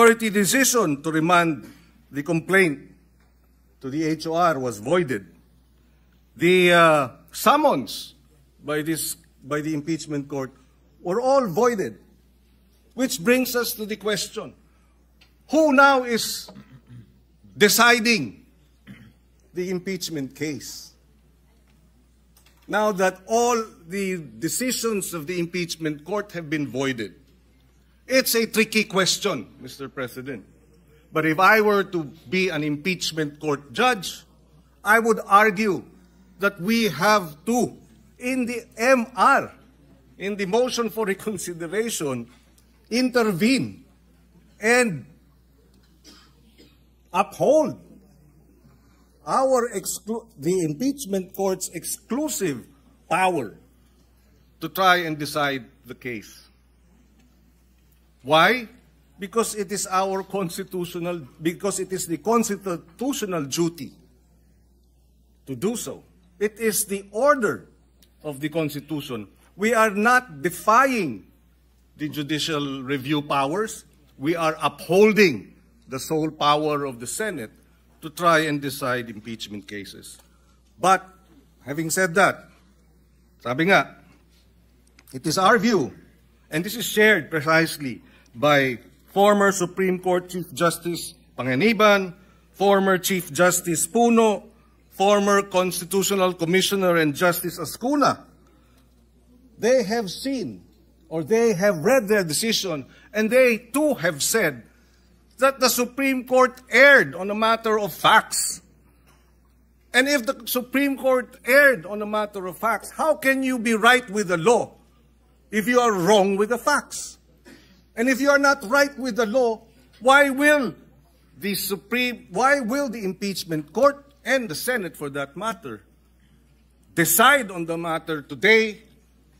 majority decision to remand the complaint to the HOR was voided. The summons by the impeachment court were all voided, which brings us to the question, who now is deciding the impeachment case? Now that all the decisions of the impeachment court have been voided. It's a tricky question, Mr. President. But if I were to be an impeachment court judge, I would argue that we have to, in the MR, in the motion for reconsideration, intervene and uphold the impeachment court's exclusive power to try and decide the case. Why? Because it is the constitutional duty to do so. It is the order of the Constitution. We are not defying the judicial review powers. We are upholding the sole power of the Senate to try and decide impeachment cases. But, having said that, sabi nga, it is our view, and this is shared precisely by former Supreme Court Chief Justice Panganiban, former Chief Justice Puno, former Constitutional Commissioner and Justice Ascuna. They have seen, or they have read their decision, and they too have said that the Supreme Court erred on a matter of facts. And if the Supreme Court erred on a matter of facts, how can you be right with the law if you are wrong with the facts? And if you are not right with the law, why will the impeachment court and the Senate, for that matter, decide on the matter today?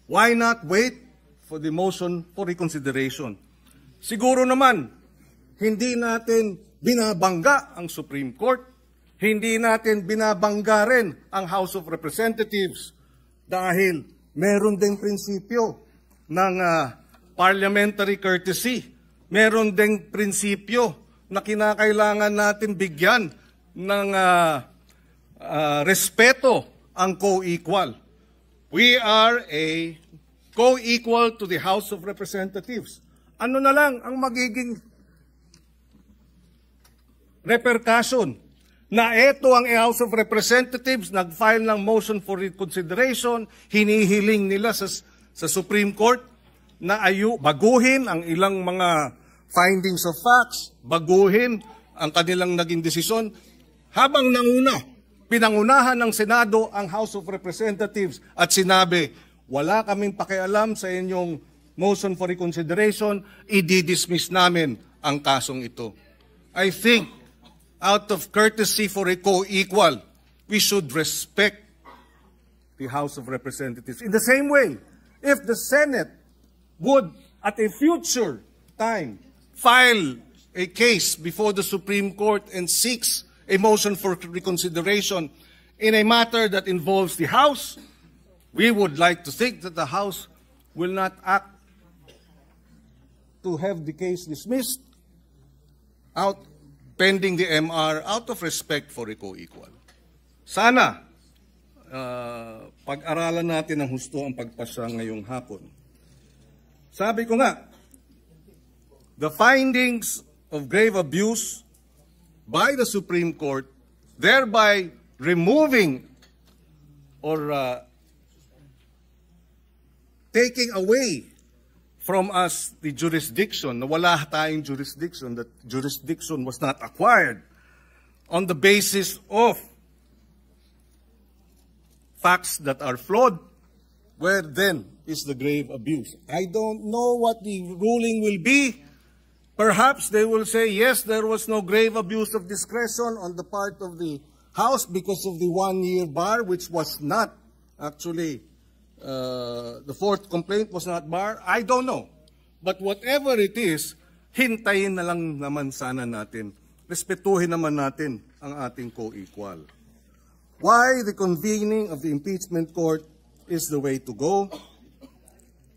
Why not wait for the motion for reconsideration? Siguro naman, hindi natin binabangga ang Supreme Court, hindi natin binabangga rin ang House of Representatives dahil meron ding prinsipyo ng parliamentary courtesy. Meron ding prinsipyo na kinakailangan natin bigyan ng respeto ang co-equal. We are a co-equal to the House of Representatives. Ano na lang ang magiging repercussion na ito ang House of Representatives nag-file ng motion for reconsideration, hinihiling nila sa Supreme Court na baguhin ang ilang mga findings of facts, baguhin ang kanilang naging desisyon, habang pinangunahan ng Senado ang House of Representatives at sinabi, wala kaming pakialam sa inyong motion for reconsideration, i-dismiss namin ang kasong ito. I think, out of courtesy for a co-equal, we should respect the House of Representatives. In the same way, if the Senate would, at a future time, file a case before the Supreme Court and seeks a motion for reconsideration in a matter that involves the House, we would like to think that the House will not act to have the case dismissed pending the MR out of respect for a co-equal. Sana, pag-aralan natin ng husto ang pagpasa ngayong hapon. Sabi ko nga, the findings of grave abuse by the Supreme Court, thereby removing or taking away from us the jurisdiction, na wala tayong jurisdiction, that jurisdiction was not acquired on the basis of facts that are flawed, where then is the grave abuse? I don't know what the ruling will be. Perhaps they will say, yes, there was no grave abuse of discretion on the part of the House because of the 1-year bar, which was not actually, the fourth complaint was not bar. I don't know. But whatever it is, hintayin na lang naman sana natin. Respetuhin naman natin ang ating co-equal. Why the convening of the impeachment court is the way to go?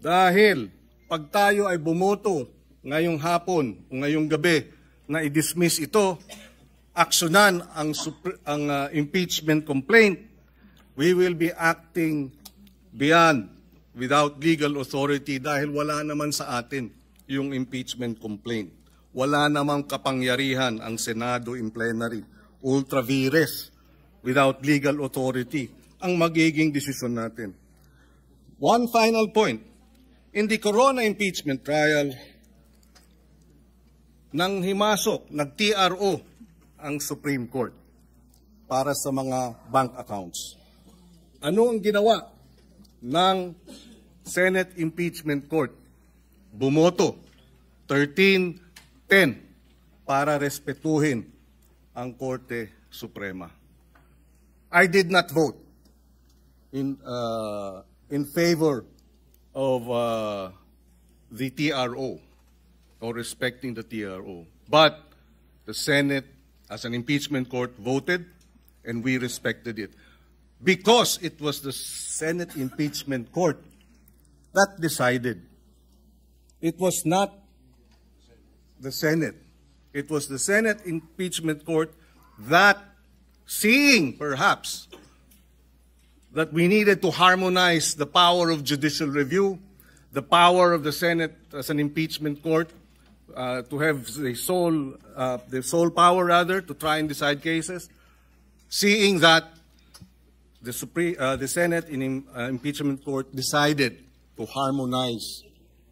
Dahil pag tayo ay bumoto ngayong hapon o ngayong gabi na i-dismiss ito, aksyonan ang impeachment complaint, we will be acting beyond, without legal authority, dahil wala naman sa atin yung impeachment complaint. Wala namang kapangyarihan ang Senado in plenary, ultra vires, without legal authority, ang magiging desisyon natin. One final point. In the Corona impeachment trial, nang himasok, nag-TRO ang Supreme Court para sa mga bank accounts. Ano ang ginawa ng Senate Impeachment Court? Bumoto 13-10 para respetuhin ang Korte Suprema. I did not vote in favor of the TRO or respecting the TRO. But the Senate, as an impeachment court, voted and we respected it. Because it was the Senate impeachment court that decided. It was not the Senate. It was the Senate impeachment court that, seeing perhaps that we needed to harmonize the power of judicial review, the power of the Senate as an impeachment court, to have the sole power rather to try and decide cases, seeing that the Senate in impeachment court decided to harmonize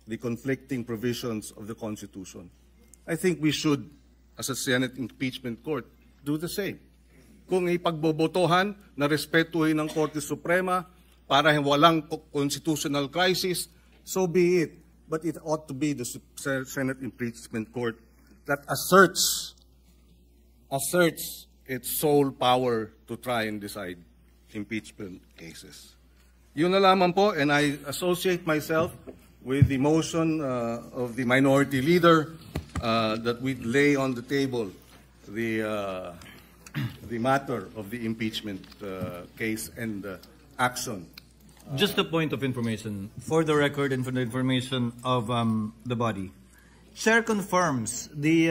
the conflicting provisions of the Constitution. I think we should, as a Senate impeachment court, do the same. Kung ipagbobotohan na respetuhin ng Korte Suprema para walang constitutional crisis, so be it. But it ought to be the Senate impeachment court that asserts its sole power to try and decide impeachment cases. Yun na lamang po, and I associate myself with the motion of the minority leader that we lay on the table the matter of the impeachment case and action. Just a point of information, for the record and for the information of the body. Chair confirms the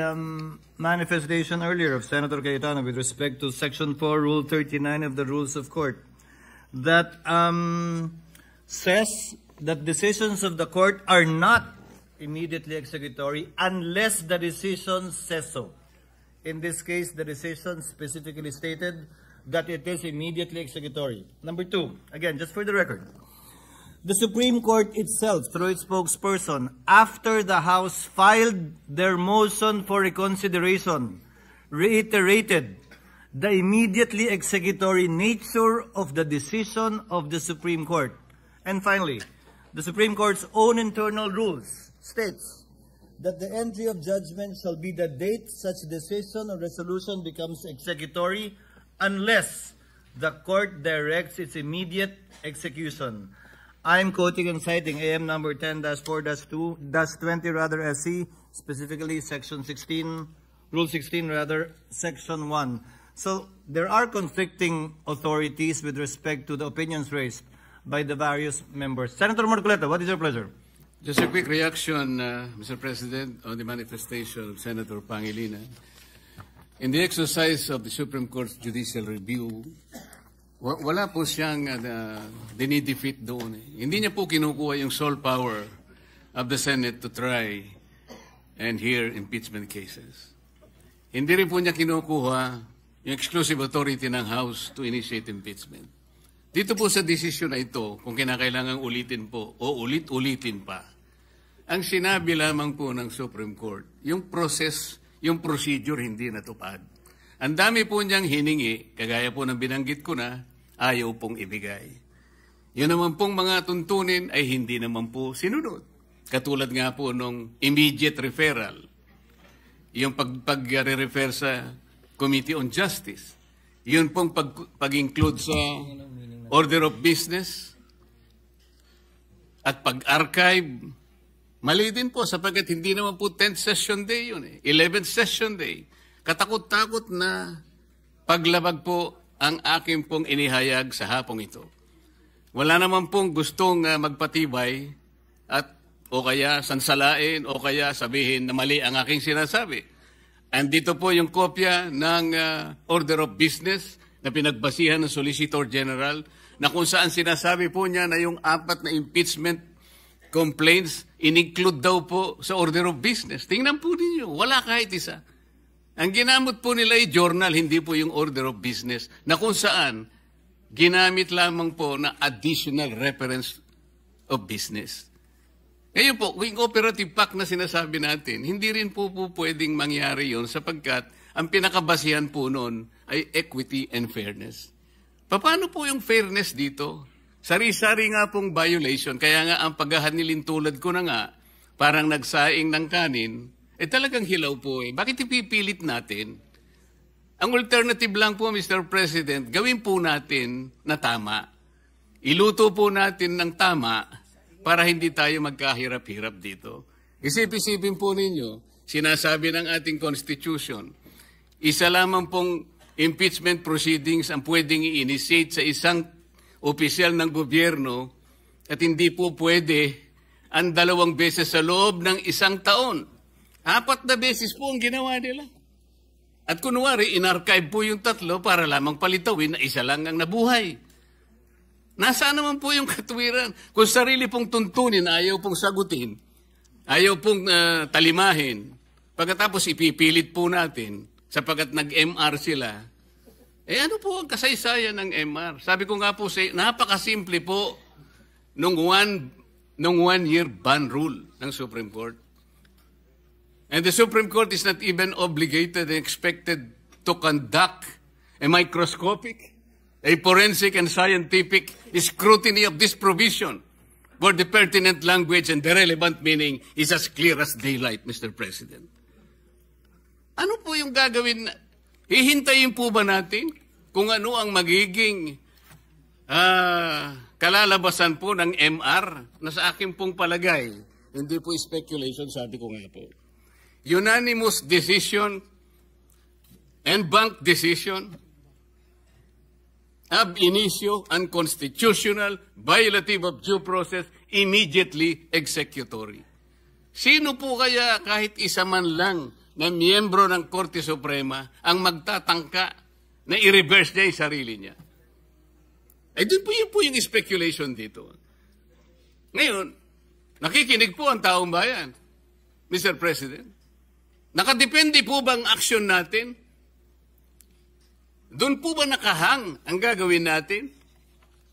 manifestation earlier of Senator Cayetano with respect to Section 4, Rule 39 of the Rules of Court that says that decisions of the court are not immediately executory unless the decision says so. In this case, the decision specifically stated that it is immediately executory. Number two, again, just for the record, the Supreme Court itself, through its spokesperson, after the House filed their motion for reconsideration, reiterated the immediately executory nature of the decision of the Supreme Court. And finally, the Supreme Court's own internal rules states that the entry of judgment shall be the date such decision or resolution becomes executory unless the court directs its immediate execution. I'm quoting and citing AM number 10-4-2-20 SC, specifically Section 16, Rule 16 Section 1. So there are conflicting authorities with respect to the opinions raised by the various members. Senator Marcoleta, what is your pleasure? Just a quick reaction, Mr. President, on the manifestation of Senator Pangilinan. In the exercise of the Supreme Court's judicial review, wala po siyang dinidefeat doon. Hindi niya po kinukuha yung sole power of the Senate to try and hear impeachment cases. Hindi rin po niya kinukuha yung exclusive authority ng House to initiate impeachment. Dito po sa desisyon na ito, kung kinakailangan ulitin po o ulit-ulitin pa, ang sinabi lamang po ng Supreme Court, yung process, yung procedure hindi natupad. Ang dami po niyang hiningi, kagaya po ng binanggit ko na, ayaw pong ibigay. Yun naman pong mga tuntunin ay hindi naman po sinunod. Katulad nga po nung immediate referral, yung pag-refer sa Committee on Justice, yun pong pag-include sa order of business at pag-archive, mali din po sapagkat hindi naman po 10th session day yun 11th session day. Katakot-takot na paglabag po ang aking pong inihayag sa hapong ito. Wala naman pong gustong magpatibay at o kaya sansalain o kaya sabihin na mali ang aking sinasabi. Andito po yung kopya ng Order of Business na pinagbasihan ng Solicitor General na kung saan sinasabi po niya na yung 4 na impeachment complaints in-include daw po sa Order of Business. Tingnan po ninyo, wala kahit isa. Ang ginamit po nila ay journal, hindi po yung Order of Business na kung saan ginamit lamang po na additional reference of business. Ngayon po, kung operative pact na sinasabi natin, hindi rin po pwedeng mangyari yon sapagkat ang pinakabasihan po noon ay equity and fairness. Paano po yung fairness dito? Sari-sari nga pong violation, kaya nga ang paghahanilin tulad ko na nga, parang nagsaing ng kanin, talagang hilaw po eh. Bakit ipipilit natin? Ang alternative lang po, Mr. President, gawin po natin na tama. Iluto po natin ng tama para hindi tayo magkahirap-hirap dito. Isip-isipin po ninyo, sinasabi ng ating Constitution, isa lamang pong impeachment proceedings ang pwedeng i-initiate sa isang opisyal ng gobyerno at hindi po pwede ang 2 beses sa loob ng 1 taon. 4 na beses po ang ginawa nila. At kunwari, in-archive po yung 3 para lamang palitawin na 1 lang ang nabuhay. Nasaan naman po yung katuwiran? Kung sarili pong tuntunin, ayaw pong sagutin, ayaw pong talimahin, pagkatapos ipipilit po natin, sapagkat nag-MR sila, ano po ang kasaysayan ng MR? Sabi ko nga po, napakasimple po nung one-year ban rule ng Supreme Court. And the Supreme Court is not even obligated and expected to conduct a microscopic, a forensic and scientific scrutiny of this provision where the pertinent language and the relevant meaning is as clear as daylight, Mr. President. Ano po yung gagawin? Hihintayin po ba natin kung ano ang magiging kalalabasan po ng MR na sa akin pong palagay? Hindi po speculation, sabi ko nga po. Unanimous decision and bank decision ab initio, unconstitutional, violative of due process, immediately executory. Sino po kaya kahit isa man lang na miyembro ng Korte Suprema ang magtatangka na i-reverse niya yung sarili niya? Doon po yung speculation dito. Ngayon, nakikinig po ang taong bayan, Mr. President. Nakadepende po ba ang aksyon natin? Doon po ba nakahang ang gagawin natin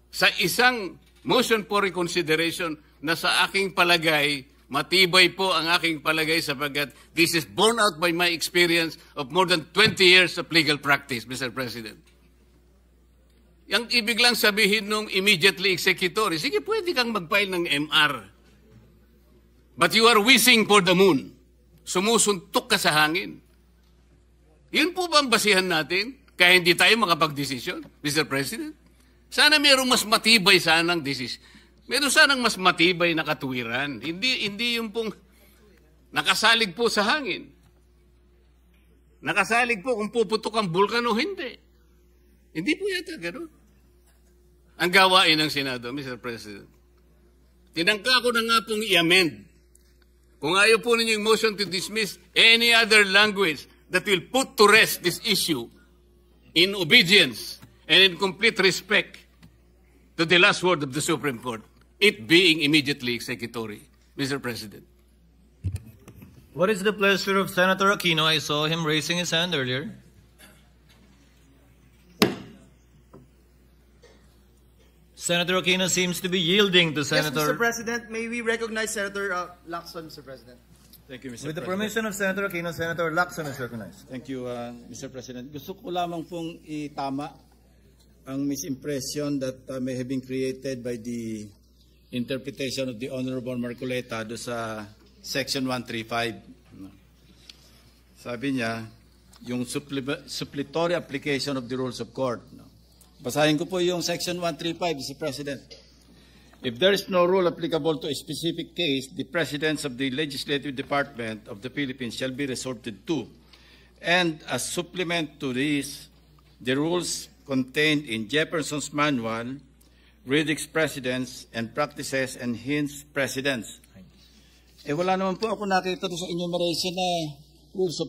sa isang motion for reconsideration na sa aking palagay, matibay po ang aking palagay sapagkat this is borne out by my experience of more than 20 years of legal practice, Mr. President. Yang ibig lang sabihin nung immediately executory, sige, pwede kang mag-file ng MR. But you are wishing for the moon. Sumusuntok ka sa hangin. Yun po ba ang basihan natin? Kaya hindi tayo makapag-desisyon, Mr. President? Sana mayroong mas matibay sanang desisyon. Meron sanang mas matibay na katuwiran. Hindi yung pong nakasalig po sa hangin. Nakasalig po kung puputok ang bulkan o hindi. Hindi po yata gano'n. Ang gawain ng Senado, Mr. President. Tinangka ko na nga pong i-amend. Kung ayaw po ninyo yung motion to dismiss any other language that will put to rest this issue in obedience and in complete respect to the last word of the Supreme Court, it being immediately executory, Mr. President. What is the pleasure of Senator Aquino? I saw him raising his hand earlier. Senator Aquino seems to be yielding to Senator... Yes, Mr. President, may we recognize Senator Lacson, Mr. President? Thank you, Mr. With the President. permission of Senator Aquino, Senator Lacson is recognized. Thank you, Mr. President. Gusto ko lamang pong itama ang misimpression that may have been created by the interpretation of the Honorable Marcoleta do sa Section 135. Sabi niya, yung suppletory application of the rules of court. Basahin ko po yung Section 135, Mr. President. If there is no rule applicable to a specific case, the presidents of the Legislative Department of the Philippines shall be resorted to. And as supplement to this, the rules contained in Jefferson's Manual, Riddick's Precedents and Practices, and Hines Precedents. Wala naman po ako nakita sa enumeration na rules of